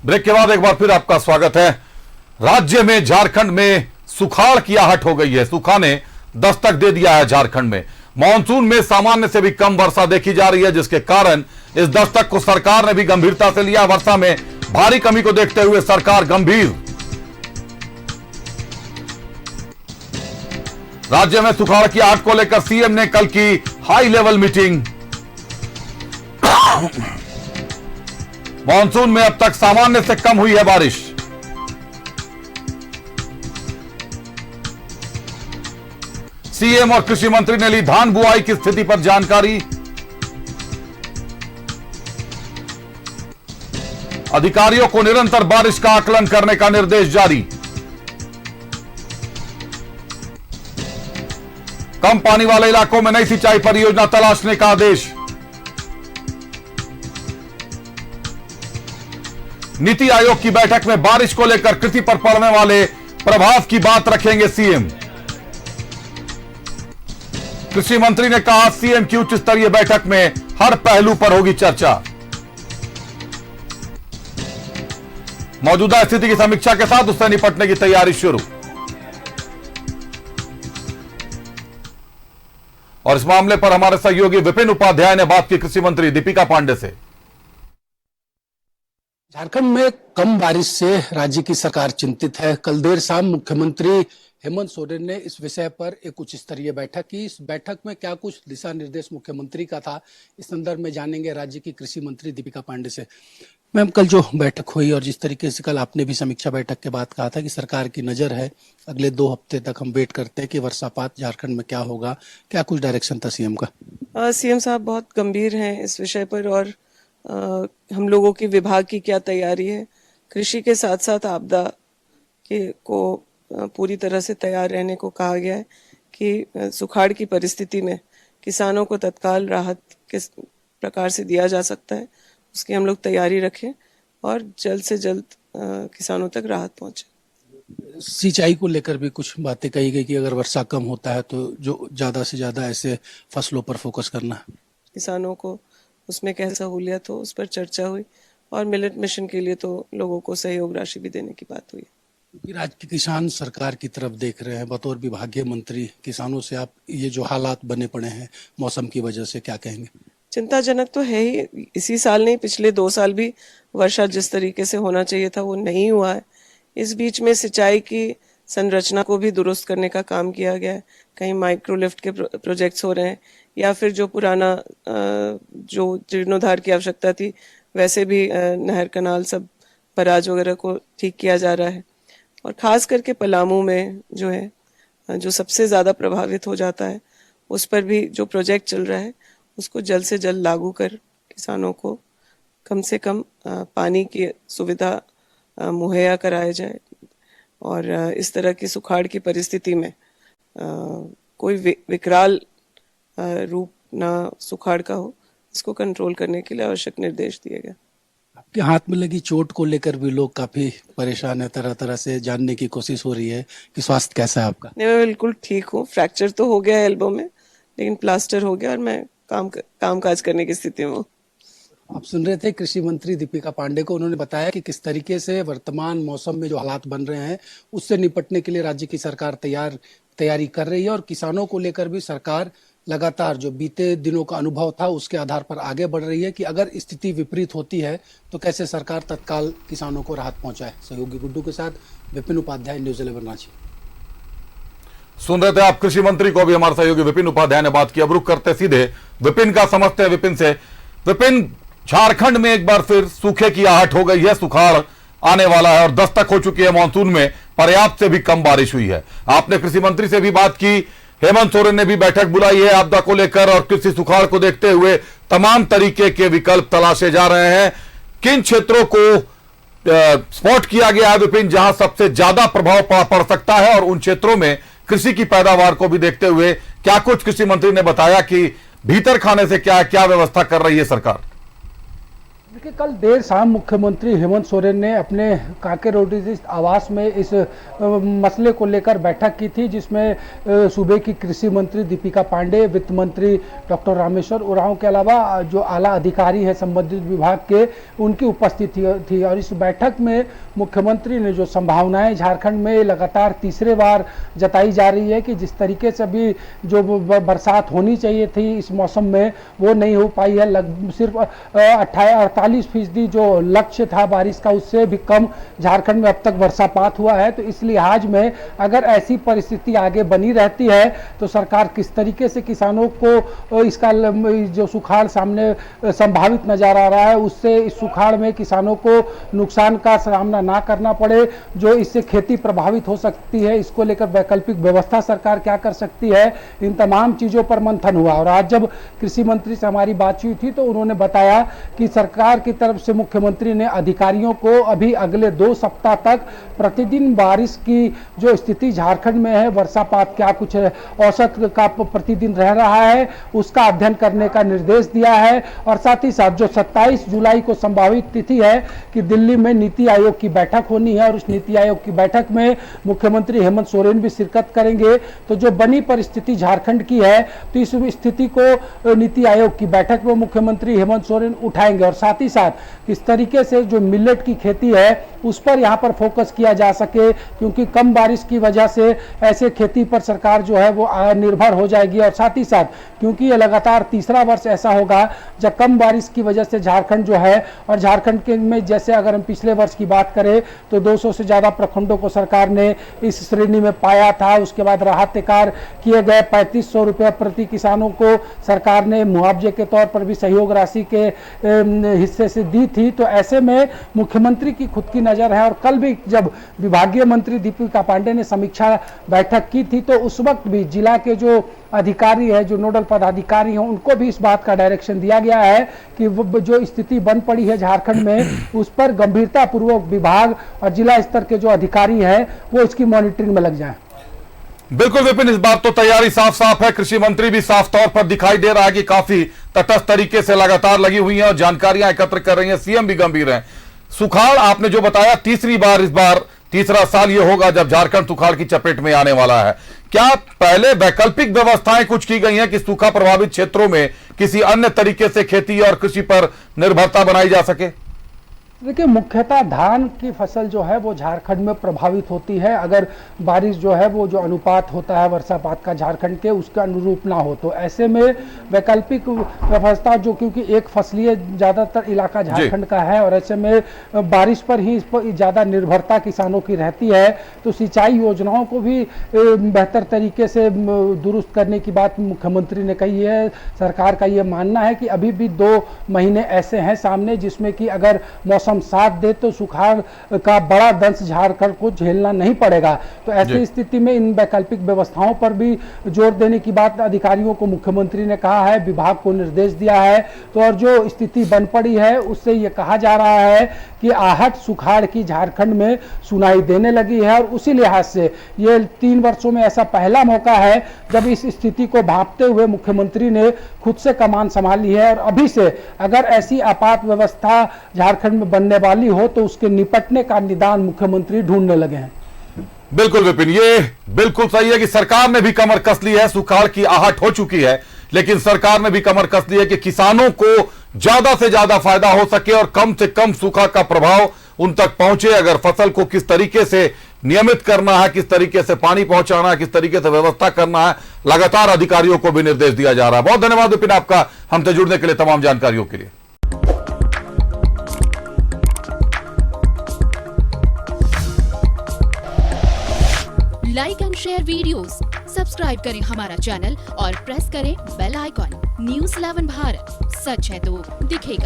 Break के बाद एक बार फिर आपका स्वागत है। राज्य में झारखंड में सुखाड़ की आहट हो गई है। सूखा ने दस्तक दे दिया है झारखंड में। मानसून में सामान्य से भी कम वर्षा देखी जा रही है, जिसके कारण इस दस्तक को सरकार ने भी गंभीरता से लिया। वर्षा में भारी कमी को देखते हुए सरकार गंभीर। राज्य में सुखाड़ की आहट को लेकर सीएम ने कल की हाई लेवल मीटिंग। मानसून में अब तक सामान्य से कम हुई है बारिश। सीएम और कृषि मंत्री ने ली धान बुआई की स्थिति पर जानकारी। अधिकारियों को निरंतर बारिश का आकलन करने का निर्देश जारी। कम पानी वाले इलाकों में नई सिंचाई परियोजना तलाशने का आदेश। नीति आयोग की बैठक में बारिश को लेकर कृषि पर पड़ने वाले प्रभाव की बात रखेंगे सीएम। कृषि मंत्री ने कहा, सीएम की उच्च स्तरीय बैठक में हर पहलू पर होगी चर्चा। मौजूदा स्थिति की समीक्षा के साथ उससे निपटने की तैयारी शुरू। और इस मामले पर हमारे सहयोगी विपिन उपाध्याय ने बात की कृषि मंत्री दीपिका पांडे से। झारखंड में कम बारिश से राज्य की सरकार चिंतित है। कल देर शाम मुख्यमंत्री हेमंत सोरेन ने इस विषय पर एक उच्च स्तरीय बैठक की। इस बैठक में क्या कुछ दिशा निर्देश मुख्यमंत्री का था, इस संदर्भ में जानेंगे राज्य की कृषि मंत्री दीपिका पांडे से। मैम, कल जो बैठक हुई और जिस तरीके से कल आपने भी समीक्षा बैठक के बाद कहा था कि सरकार की नजर है, अगले 2 हफ्ते तक हम वेट करते हैं कि वर्षापात झारखंड में क्या होगा, क्या कुछ डायरेक्शन था सीएम का? सीएम साहब बहुत गंभीर हैं इस विषय पर और हम लोगों की विभाग की क्या तैयारी है। कृषि के साथ साथ आपदा को पूरी तरह से तैयार रहने को कहा गया है कि सुखाड़ की परिस्थिति में किसानों को तत्काल राहत किस प्रकार से दिया जा सकता है, उसकी हम लोग तैयारी रखें और जल्द से जल्द किसानों तक राहत पहुंचे। सिंचाई को लेकर भी कुछ बातें कही गई कि अगर वर्षा कम होता है तो जो ज्यादा से ज्यादा ऐसे फसलों पर फोकस करना है। किसानों को उसमें क्या सहूलियत हो, उस पर चर्चा हुई और मिलेट मिशन के लिए तो लोगों को सहयोग राशि भी देने की बात हुई। राज्य के किसान सरकार की तरफ देख रहे हैं, बतौर विभागीय मंत्री किसानों से आप ये जो हालात बने पड़े हैं मौसम की वजह से, क्या कहेंगे? चिंताजनक तो है ही। इसी साल नहीं, पिछले 2 साल भी वर्षा जिस तरीके से होना चाहिए था वो नहीं हुआ है। इस बीच में सिंचाई की संरचना को भी दुरुस्त करने का काम किया गया है। कहीं माइक्रो लिफ्ट के प्रोजेक्ट्स हो रहे हैं या फिर जो पुराना जो जीर्णोद्धार की आवश्यकता थी वैसे भी नहर कनाल सब बराज वगैरह को ठीक किया जा रहा है। और खास करके पलामू में जो है जो सबसे ज़्यादा प्रभावित हो जाता है, उस पर भी जो प्रोजेक्ट चल रहा है उसको जल्द से जल्द लागू कर किसानों को कम से कम पानी की सुविधा मुहैया कराया जाए और इस तरह की सुखाड़ की परिस्थिति में कोई विकराल रूप ना सुखाड़ का हो, इसको कंट्रोल करने के लिए आवश्यक निर्देश दिए गए। आपके हाथ में लगी चोट को लेकर भी लोग काफी परेशान है, तरह तरह से जानने की कोशिश हो रही है कि स्वास्थ्य कैसा है आपका? नहीं, मैं बिल्कुल ठीक हूँ। फ्रैक्चर तो हो गया है एल्बो में, लेकिन प्लास्टर हो गया और मैं काम काज करने की स्थिति में हूँ। आप सुन रहे थे कृषि मंत्री दीपिका पांडे को। उन्होंने बताया कि किस तरीके से वर्तमान मौसम में जो हालात बन रहे हैं उससे निपटने के लिए राज्य की सरकार तैयारी कर रही है और किसानों को लेकर भी सरकार लगातार जो बीते दिनों का अनुभव था उसके आधार पर आगे बढ़ रही है कि अगर स्थिति विपरीत होती है तो कैसे सरकार तत्काल किसानों को राहत पहुंचाए। सहयोगी गुड्डू के साथ विपिन उपाध्याय, न्यूज़ 11 रांची। सुन रहे थे आप कृषि मंत्री को, भी हमारे सहयोगी विपिन उपाध्याय ने बात की। अब रुक करते सीधे विपिन का समझते हैं विपिन से। विपिन, झारखंड में एक बार फिर सूखे की आहट हो गई है, सुखाड़ आने वाला है और दस्तक हो चुकी है। मानसून में पर्याप्त से भी कम बारिश हुई है। आपने कृषि मंत्री से भी बात की, हेमंत सोरेन ने भी बैठक बुलाई है आपदा को लेकर और कृषि सुखाड़ को देखते हुए तमाम तरीके के विकल्प तलाशे जा रहे हैं। किन क्षेत्रों को स्पॉट किया गया है विपिन, जहां सबसे ज्यादा प्रभाव पड़ सकता है, और उन क्षेत्रों में कृषि की पैदावार को भी देखते हुए क्या कुछ कृषि मंत्री ने बताया कि भीतर खाने से क्या क्या व्यवस्था कर रही है सरकार? देखिए, कल देर शाम मुख्यमंत्री हेमंत सोरेन ने अपने कांकेरोडी स्थित आवास में इस मसले को लेकर बैठक की थी, जिसमें सूबे की कृषि मंत्री दीपिका पांडे, वित्त मंत्री डॉक्टर रामेश्वर उरांव के अलावा जो आला अधिकारी हैं संबंधित विभाग के, उनकी उपस्थिति थी। और इस बैठक में मुख्यमंत्री ने जो संभावनाएं झारखंड में लगातार तीसरे बार जताई जा रही है कि जिस तरीके से अभी जो बरसात होनी चाहिए थी इस मौसम में, वो नहीं हो पाई है। सिर्फ 48% जो लक्ष्य था बारिश का, उससे भी कम झारखंड में अब तक वर्षापात हुआ है। तो इस लिहाज में अगर ऐसी परिस्थिति आगे बनी रहती है तो सरकार किस तरीके से किसानों को इसका जो सुखाड़ सामने संभावित नजर आ रहा है, उससे इस सुखाड़ में किसानों को नुकसान का सामना ना करना पड़े, जो इससे खेती प्रभावित हो सकती है, इसको लेकर वैकल्पिक व्यवस्था सरकार क्या कर सकती है, इन तमाम चीजों पर मंथन हुआ। और आज जब कृषि मंत्री से हमारी बातचीत हुई तो उन्होंने बताया कि सरकार की तरफ से मुख्यमंत्री ने अधिकारियों को अभी अगले 2 सप्ताह तक प्रतिदिन बारिश की जो स्थिति झारखंड में है, वर्षापात क्या कुछ औसत का प्रतिदिन रह रहा है, उसका अध्ययन करने का निर्देश दिया है। और साथ ही साथ जो 27 जुलाई को संभावित तिथि है कि दिल्ली में नीति आयोग की बैठक होनी है, और उस नीति आयोग की बैठक में मुख्यमंत्री हेमंत सोरेन भी शिरकत करेंगे। तो जो बनी परिस्थिति झारखंड की है, तो इस स्थिति को नीति आयोग की बैठक में मुख्यमंत्री हेमंत सोरेन उठाएंगे। और साथ ही साथ किस तरीके से जो मिलेट की खेती है उस पर यहाँ पर फोकस किया जा सके, क्योंकि कम बारिश की वजह से ऐसे खेती पर सरकार जो है वो निर्भर हो जाएगी। और साथ ही साथ क्योंकि ये लगातार तीसरा वर्ष ऐसा होगा जब कम बारिश की वजह से झारखंड जो है, और झारखंड के में जैसे अगर हम पिछले वर्ष की बात करें तो 200 से ज़्यादा प्रखंडों को सरकार ने इस श्रेणी में पाया था। उसके बाद राहत कार्य किए गए, 3500 रुपये प्रति किसानों को सरकार ने मुआवजे के तौर पर भी सहयोग राशि के हिस्से से दी थी। तो ऐसे में मुख्यमंत्री की खुद की नज़र है। और कल भी जब विभागीय मंत्री दीपिका पांडे ने समीक्षा बैठक की थी तो उस वक्त भी जिला के जो अधिकारी है, जो नोडल पदाधिकारी हैं, उनको भी इस बात का डायरेक्शन दिया गया है कि वो जो स्थिति बन पड़ी है झारखंड में, उस पर गंभीरता पूर्वक विभाग और जिला स्तर के जो अधिकारी हैं वो इसकी मॉनिटरिंग में लग जाएं। बिल्कुल विपिन, इस बात तो तैयारी साफ साफ है। कृषि मंत्री भी साफ तौर पर दिखाई दे रहा है कि काफी तटस्थ तरीके से लगातार लगी हुई हैं और जानकारियां एकत्र कर रही हैं। सीएम भी गंभीर हैं। सुखाड़ आपने जो बताया, तीसरी बार इस बार तीसरा साल ये होगा जब झारखंड सुखाड़ की चपेट में आने वाला है। क्या पहले वैकल्पिक व्यवस्थाएं कुछ की गई हैं कि सूखा प्रभावित क्षेत्रों में किसी अन्य तरीके से खेती और कृषि पर निर्भरता बनाई जा सके? देखिए, मुख्यतः धान की फसल जो है वो झारखंड में प्रभावित होती है। अगर बारिश जो है वो जो अनुपात होता है वर्षापात का झारखंड के, उसके अनुरूप ना हो तो ऐसे में वैकल्पिक व्यवस्था जो, क्योंकि एक फसलीय ज़्यादातर इलाका झारखंड का है और ऐसे में बारिश पर ही इस पर ज़्यादा निर्भरता किसानों की रहती है, तो सिंचाई योजनाओं को भी बेहतर तरीके से दुरुस्त करने की बात मुख्यमंत्री ने कही है। सरकार का ये मानना है कि अभी भी 2 महीने ऐसे हैं सामने जिसमें कि अगर मौसम साथ दे तो सुखाड़ का बड़ा दंश झारखंड को झेलना नहीं पड़ेगा। तो ऐसी स्थिति में इन वैकल्पिक व्यवस्थाओं पर भी जोर देने की बात अधिकारियों को मुख्यमंत्री ने कहा है, विभाग को निर्देश दिया है। तो और जो स्थिति बन पड़ी है उससे ये कहा जा रहा है कि आहट सुखाड़ की झारखंड में सुनाई देने लगी है। और उसी लिहाज से ये 3 वर्षों में ऐसा पहला मौका है जब इस स्थिति को भांपते हुए मुख्यमंत्री ने खुद से कमान संभाली है। और अभी से अगर ऐसी आपात व्यवस्था झारखंड में बनने वाली हो तो उसके निपटने का निदान मुख्यमंत्री ढूंढने लगे हैं। बिल्कुल विपिन, ये बिल्कुल सही है कि सरकार ने भी कमर कस ली है। सुखाड़ की आहट हो चुकी है, लेकिन सरकार ने भी कमर कस ली है कि किसानों को ज्यादा से ज्यादा फायदा हो सके और कम से कम सूखा का प्रभाव उन तक पहुंचे। अगर फसल को किस तरीके से नियमित करना है, किस तरीके से पानी पहुंचाना है, किस तरीके से व्यवस्था करना है, लगातार अधिकारियों को भी निर्देश दिया जा रहा है। बहुत धन्यवाद विपिन आपका हमसे जुड़ने के लिए, तमाम जानकारियों के लिए। Like and share videos, subscribe करें हमारा चैनल और प्रेस करें बेल आइकॉन। न्यूज़ 11 भारत, सच है तो दिखेगा।